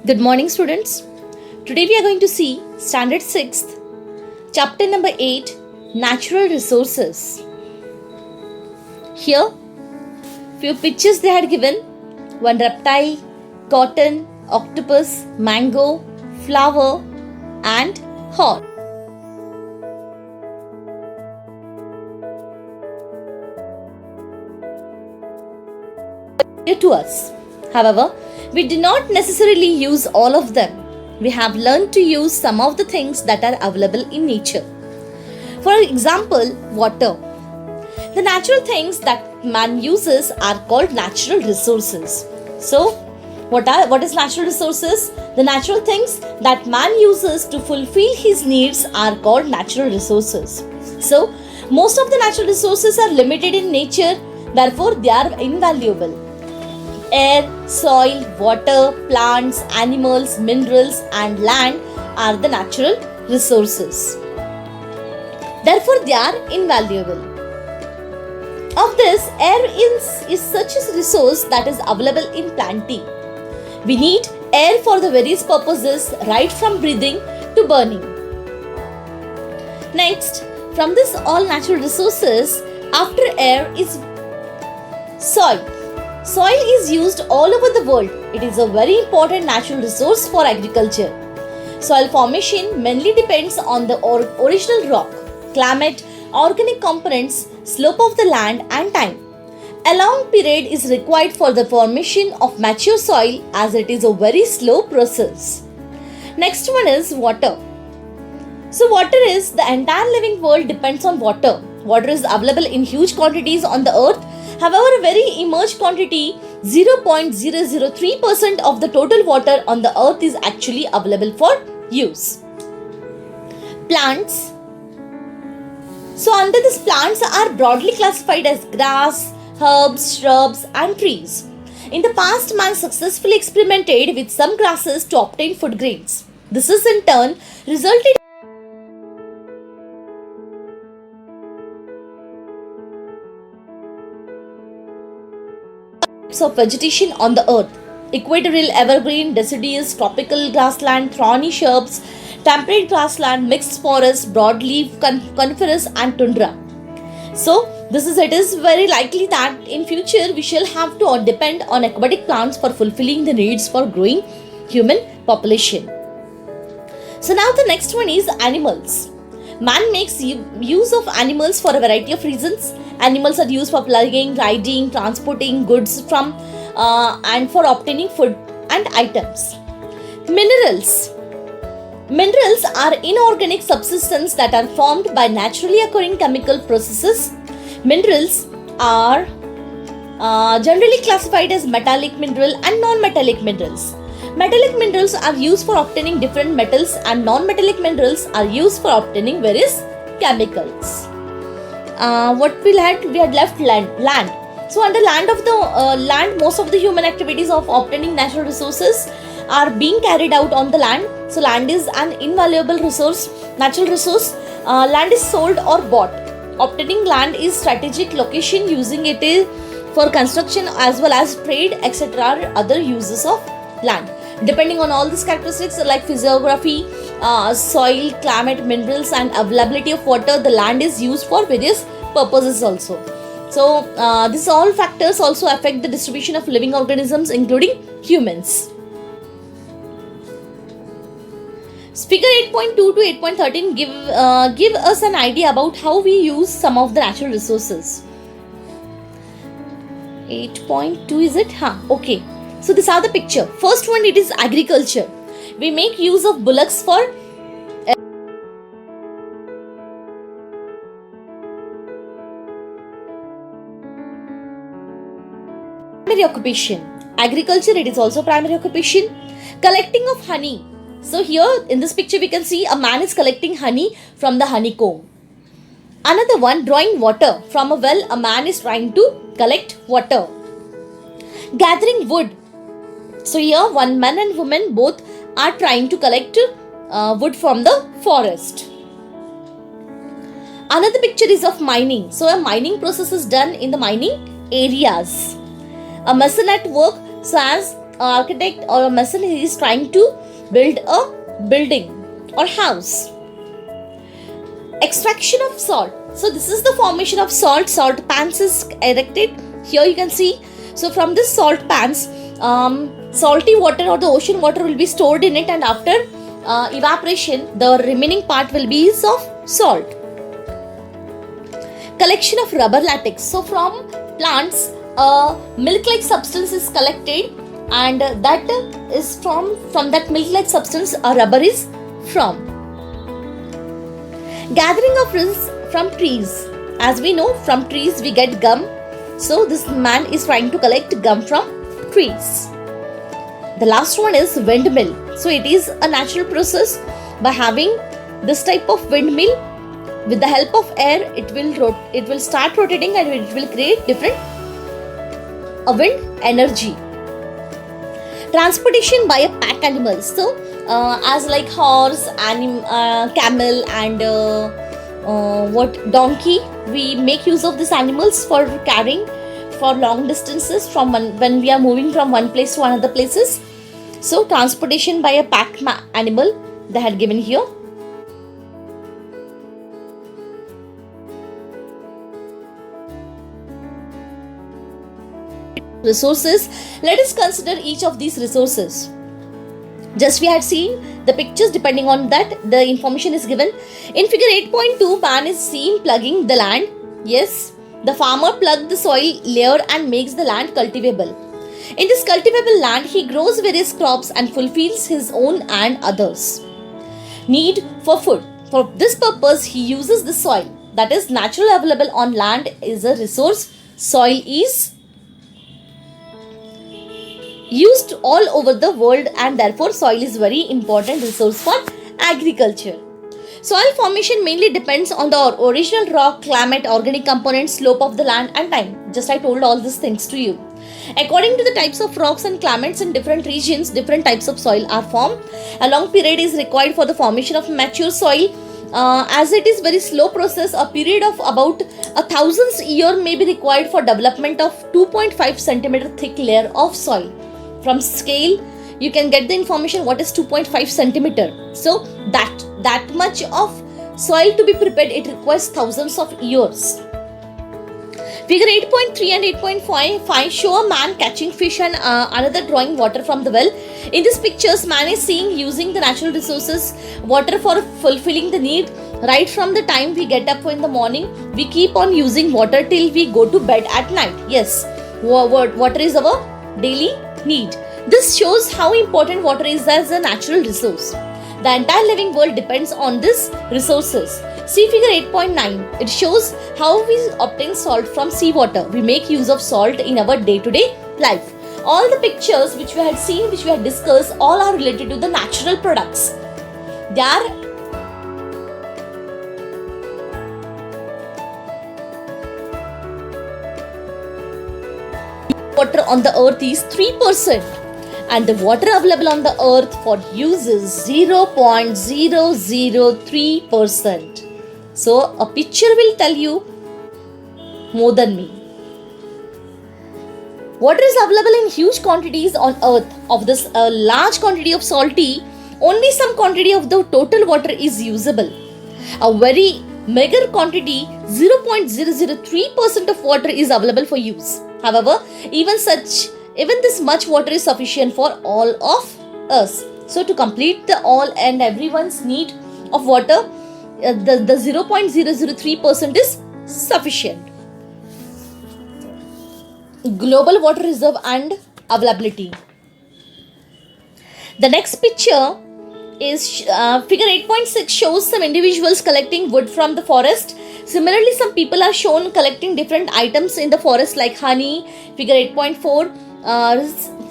Good morning, students. Today we are going to see Standard 6th, Chapter number 8, Natural Resources. Here, few pictures they had given. One reptile, cotton, octopus, mango, flower and horse. To us. However, we do not necessarily use all of them. We have learned to use some of the things that are available in nature. For example, water. The natural things that man uses are called natural resources. So, what is natural resources? The natural things that man uses to fulfill his needs are called natural resources. So, most of the natural resources are limited in nature, therefore they are invaluable. Air, soil, water, plants, animals, minerals and land are the natural resources. Therefore, they are invaluable. Of this, air is such a resource that is available in plenty. We need air for the various purposes, right from breathing to burning. Next, from this all natural resources, after air is soil. Soil is used all over the world. It is a very important natural resource for agriculture. Soil formation mainly depends on the original rock, climate, organic components, slope of the land and time. A long period is required for the formation of mature soil as it is a very slow process. Next one is water. So water is the entire living world depends on water. Water is available in huge quantities on the earth. However, a very emerged quantity, 0.003% of the total water on the earth is actually available for use. Plants. So under this, plants are broadly classified as grass, herbs, shrubs and trees. In the past, man successfully experimented with some grasses to obtain food grains. This has in turn resulted of vegetation on the earth: equatorial evergreen, deciduous, tropical grassland, thorny shrubs, temperate grassland, mixed forest, broadleaf, coniferous and tundra. So it is very likely that in future we shall have to depend on aquatic plants for fulfilling the needs for growing human population. So now the next one is animals. Man makes use of animals for a variety of reasons. Animals are used for plugging, riding, transporting goods from and for obtaining food and items. Minerals. Minerals are inorganic substances that are formed by naturally occurring chemical processes. Minerals are generally classified as metallic mineral and non-metallic minerals. Metallic minerals are used for obtaining different metals and non-metallic minerals are used for obtaining various chemicals. We had left land. So under land of the land, most of the human activities of obtaining natural resources are being carried out on the land. So land is an invaluable resource, natural resource. Land is sold or bought. Obtaining land is strategic location, using it for construction as well as trade, etc. are other uses of land. Depending on all these characteristics like physiography, soil, climate, minerals and availability of water, the land is used for various purposes also. So these all factors also affect the distribution of living organisms including humans. Figure 8.2 to 8.13 give us an idea about how we use some of the natural resources. 8.2 is it? Okay. So these are the picture. First one, it is agriculture. We make use of bullocks for primary occupation. Agriculture, it is also primary occupation. Collecting of honey. So here in this picture we can see a man is collecting honey from the honeycomb. Another one, drawing water from a well. A man is trying to collect water. Gathering wood. So here one man and woman both are trying to collect wood from the forest. Another picture is of mining. So a mining process is done in the mining areas. A mason at work saws architect or a mason is trying to build a building or house. Extraction of salt. So this is the formation of salt. Salt pans is erected. Here you can see. So from this salt pans, salty water or the ocean water will be stored in it, and after evaporation, the remaining part will be of salt. Collection of rubber latex. So from plants, milk-like substance is collected, and that is from that milk-like substance a rubber is from. Gathering of results from trees. As we know, from trees we get gum. So this man is trying to collect gum from trees. The last one is windmill. So it is a natural process. By having this type of windmill, with the help of air, it will start rotating and it will create different wind energy. Transportation by a pack animals. So as like horse, camel, and donkey, we make use of these animals for carrying for long distances from when we are moving from one place to another places. So transportation by a pack animal they had given here. Resources. Let us consider each of these resources. Just we had seen the pictures, depending on that the information is given. In figure 8.2, man is seen plugging the land. Yes, the farmer plugged the soil layer and makes the land cultivable. In this cultivable land, he grows various crops and fulfills his own and others' need for food. For this purpose, he uses the soil that is naturally available on land is a resource. Soil is used all over the world, and therefore soil is very important resource for agriculture. Soil formation mainly depends on the original rock, climate, organic components, slope of the land, and time. Just I told all these things to you. According to the types of rocks and climates in different regions, different types of soil are formed. A long period is required for the formation of mature soil. As it is very slow process, a period of about 1,000 years may be required for development of 2.5 centimeter thick layer of soil. From scale, you can get the information what is 2.5 centimeter. So that much of soil to be prepared, it requires thousands of years. Figure 8.3 and 8.5 show a man catching fish and another drawing water from the well. In these pictures, man is seeing using the natural resources, water for fulfilling the need. Right from the time we get up in the morning, we keep on using water till we go to bed at night. Yes, water is our daily need. This shows how important water is as a natural resource. The entire living world depends on these resources. See figure 8.9. It shows how we obtain salt from seawater. We make use of salt in our day-to-day life. All the pictures which we had seen, which we had discussed, all are related to the natural products. They are water on the earth is 3%, and the water available on the earth for use is 0.003%. So a picture will tell you more than me. Water is available in huge quantities on earth. Of this large quantity of salty, only some quantity of the total water is usable. A very meager quantity, 0.003% of water is available for use. However, even this much water is sufficient for all of us. So to complete the all and everyone's need of water, the 0.003% is sufficient. Global water reserve and availability. The next picture is figure 8.6 shows some individuals collecting wood from the forest. Similarly, some people are shown collecting different items in the forest like honey, figure 8.4,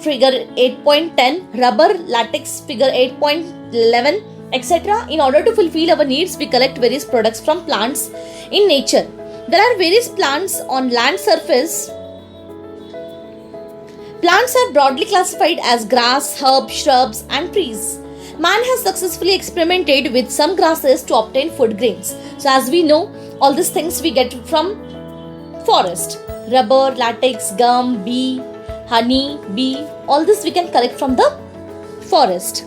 figure 8.10, rubber, latex, figure 8.11, etc. In order to fulfill our needs, we collect various products from plants in nature. There are various plants on land surface. Plants are broadly classified as grass, herbs, shrubs, and trees. Man has successfully experimented with some grasses to obtain food grains. So as we know, all these things we get from forest. Rubber, latex, gum, bee, honey, bee, All this we can collect from the forest.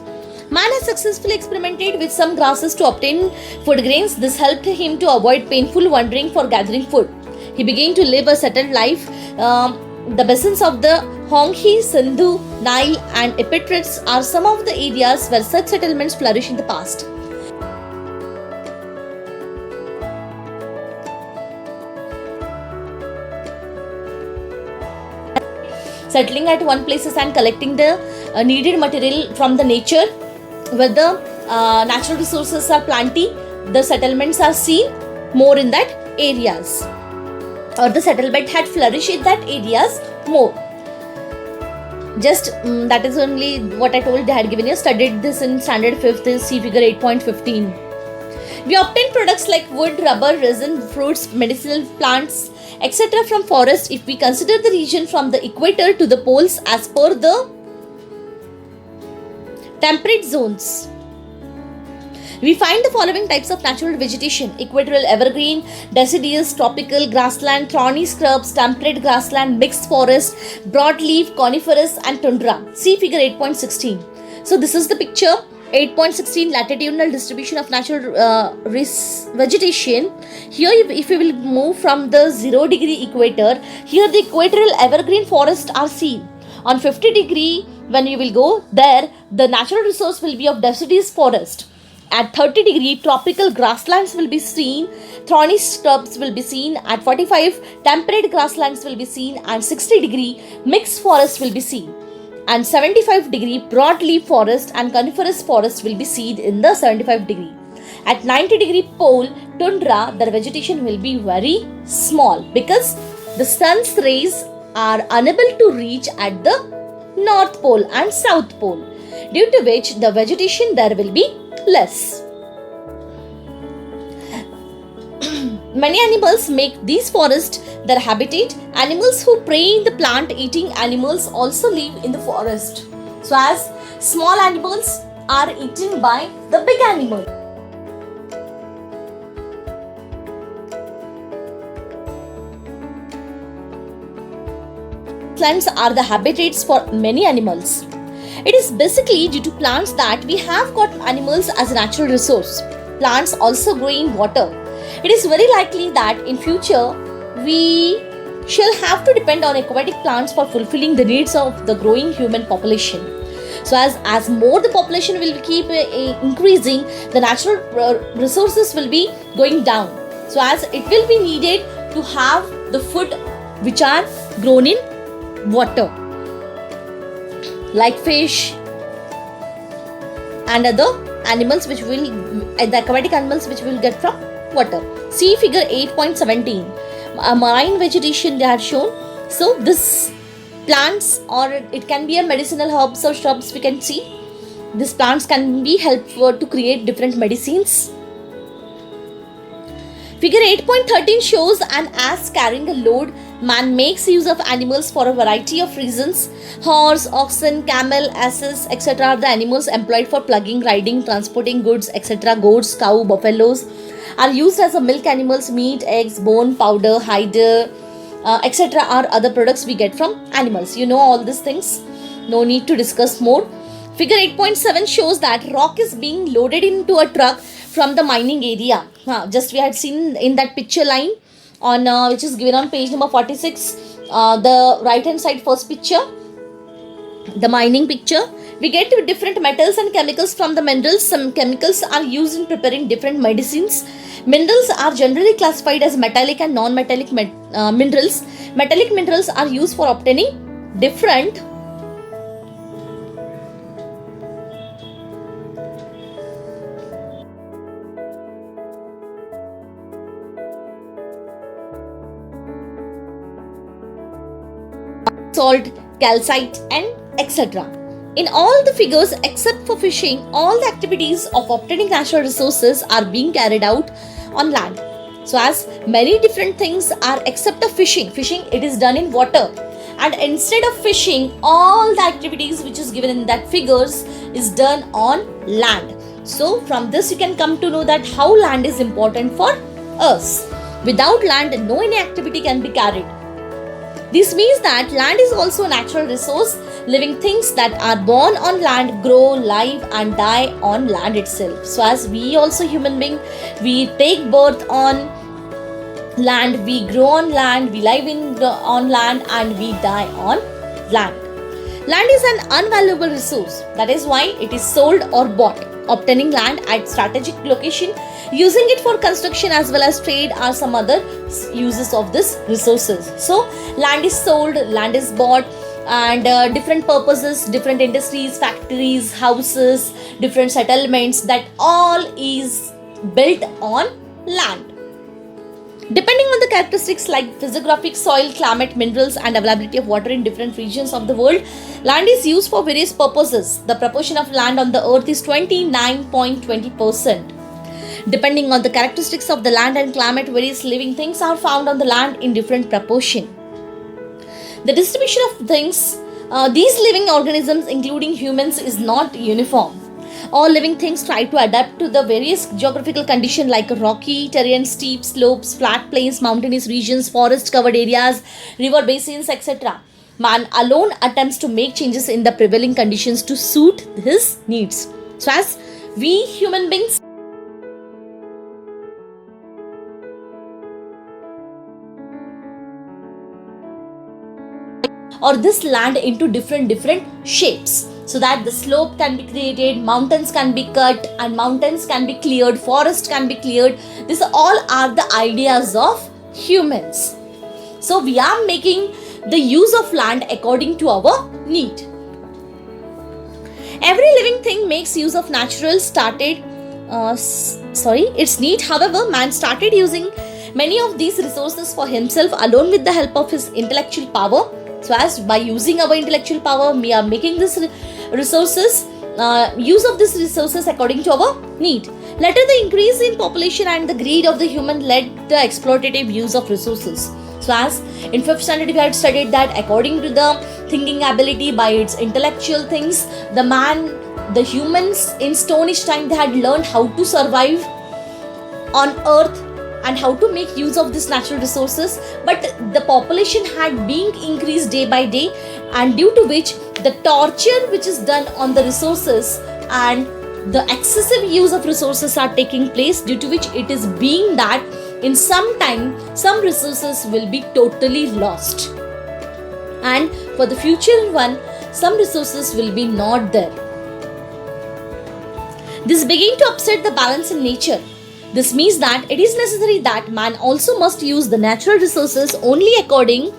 Man has successfully experimented with some grasses to obtain food grains. This helped him to avoid painful wandering for gathering food. He began to live a settled life. The basins of the Honghe, Sindhu, Nile and Euphrates are some of the areas where such settlements flourished in the past. Settling at one places and collecting the needed material from the nature, where the natural resources are plenty, the settlements are seen more in that areas, or the settlement had flourished in that areas more. Just that is only what I told. They had given you, studied this in standard 5th, see figure 8.15. We obtain products like wood, rubber, resin, fruits, medicinal plants, etc. from forest if we consider the region from the equator to the poles as per the temperate zones. We find the following types of natural vegetation: equatorial evergreen, deciduous, tropical grassland, thorny scrubs, temperate grassland, mixed forest, broadleaf, coniferous and tundra. See figure 8.16. So this is the picture 8.16, latitudinal distribution of natural vegetation. Here if you will move from the 0 degree equator, here the equatorial evergreen forests are seen. On 50 degree, when you will go there, the natural resource will be of deciduous forest. At 30 degree, tropical grasslands will be seen, thorny shrubs will be seen. At 45, temperate grasslands will be seen, and 60 degree, mixed forest will be seen. And 75 degree, broadleaf forest and coniferous forest will be seen in the 75 degree. At 90 degree pole, tundra, the vegetation will be very small because the sun's rays are unable to reach at the North Pole and South Pole, due to which the vegetation there will be less. Many animals make these forests their habitat. Animals who prey in the plant-eating animals also live in the forest. So as small animals are eaten by the big animal. Plants are the habitats for many animals. It is basically due to plants that we have got animals as a natural resource. Plants also grow in water. It is very likely that in future we shall have to depend on aquatic plants for fulfilling the needs of the growing human population. So as more the population will keep increasing, the natural resources will be going down. So as it will be needed to have the food which are grown in water, like fish and other animals which will, the aquatic animals which will get from water. See figure 8.17. A marine vegetation they have shown. So this plants, or it can be a medicinal herbs or shrubs, we can see. These plants can be helpful to create different medicines. Figure 8.13 shows an ass carrying a load. Man makes use of animals for a variety of reasons. Horse, oxen, camel, asses, etc. are the animals employed for plugging, riding, transporting goods, etc. Goats, cow, buffaloes are used as a milk animals. Meat, eggs, bone, powder, hide, etc. are other products we get from animals. You know all these things. No need to discuss more. Figure 8.7 shows that rock is being loaded into a truck from the mining area. Just we had seen in that picture line on which is given on page number 46. The right hand side first picture, the mining picture. We get different metals and chemicals from the minerals. Some chemicals are used in preparing different medicines. Minerals are generally classified as metallic and non-metallic minerals. Metallic minerals are used for obtaining different salt, calcite and etc. In all the figures except for fishing, all the activities of obtaining natural resources are being carried out on land. So as many different things are except of fishing. Fishing, it is done in water, and instead of fishing, all the activities which is given in that figures is done on land. So from this you can come to know that how land is important for us. Without land, no any activity can be carried. This means that land is also a natural resource. Living things that are born on land grow, live, and die on land itself. So, as we also human being, we take birth on land, we grow on land, we live on land, and we die on land. Land is an unvaluable resource. That is why it is sold or bought. Obtaining land at strategic location, using it for construction as well as trade are some other uses of this resources. So land is sold, land is bought, and different purposes, different industries, factories, houses, different settlements, that all is built on land. Depending on the characteristics like physiographic, soil, climate, minerals, and availability of water in different regions of the world, land is used for various purposes. The proportion of land on the earth is 29.20%. Depending on the characteristics of the land and climate, various living things are found on the land in different proportion. The distribution of things, these living organisms including humans, is not uniform. All living things try to adapt to the various geographical conditions like rocky terrain, steep slopes, flat plains, mountainous regions, forest covered areas, river basins, etc. Man alone attempts to make changes in the prevailing conditions to suit his needs. So as we human beings or this land into different shapes, so that the slope can be created, mountains can be cut and mountains can be cleared, forest can be cleared. These all are the ideas of humans. So we are making the use of land according to our need. Every living thing makes use of its need. However, man started using many of these resources for himself alone with the help of his intellectual power. So as by using our intellectual power, we are making this resources, use of these resources according to our need. Later, the increase in population and the greed of the human led the exploitative use of resources. So as in 5th standard we had studied that according to the thinking ability by its intellectual things, the humans in Stone Age time, they had learned how to survive on earth and how to make use of these natural resources, but the population had been increased day by day, and due to which the torture which is done on the resources and the excessive use of resources are taking place, due to which it is being that in some time some resources will be totally lost, and for the future one some resources will be not there. This began to upset the balance in nature. This means that it is necessary that man also must use the natural resources only according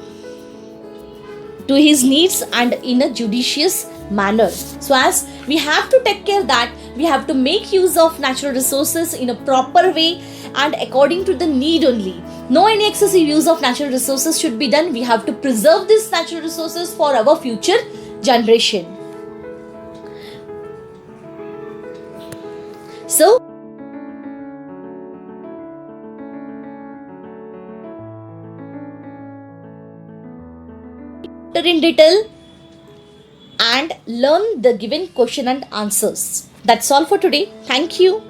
to his needs and in a judicious manner. So as we have to take care that we have to make use of natural resources in a proper way and according to the need only. No any excessive use of natural resources should be done. We have to preserve these natural resources for our future generation. So in detail and learn the given question and answers. That's all for today. Thank you.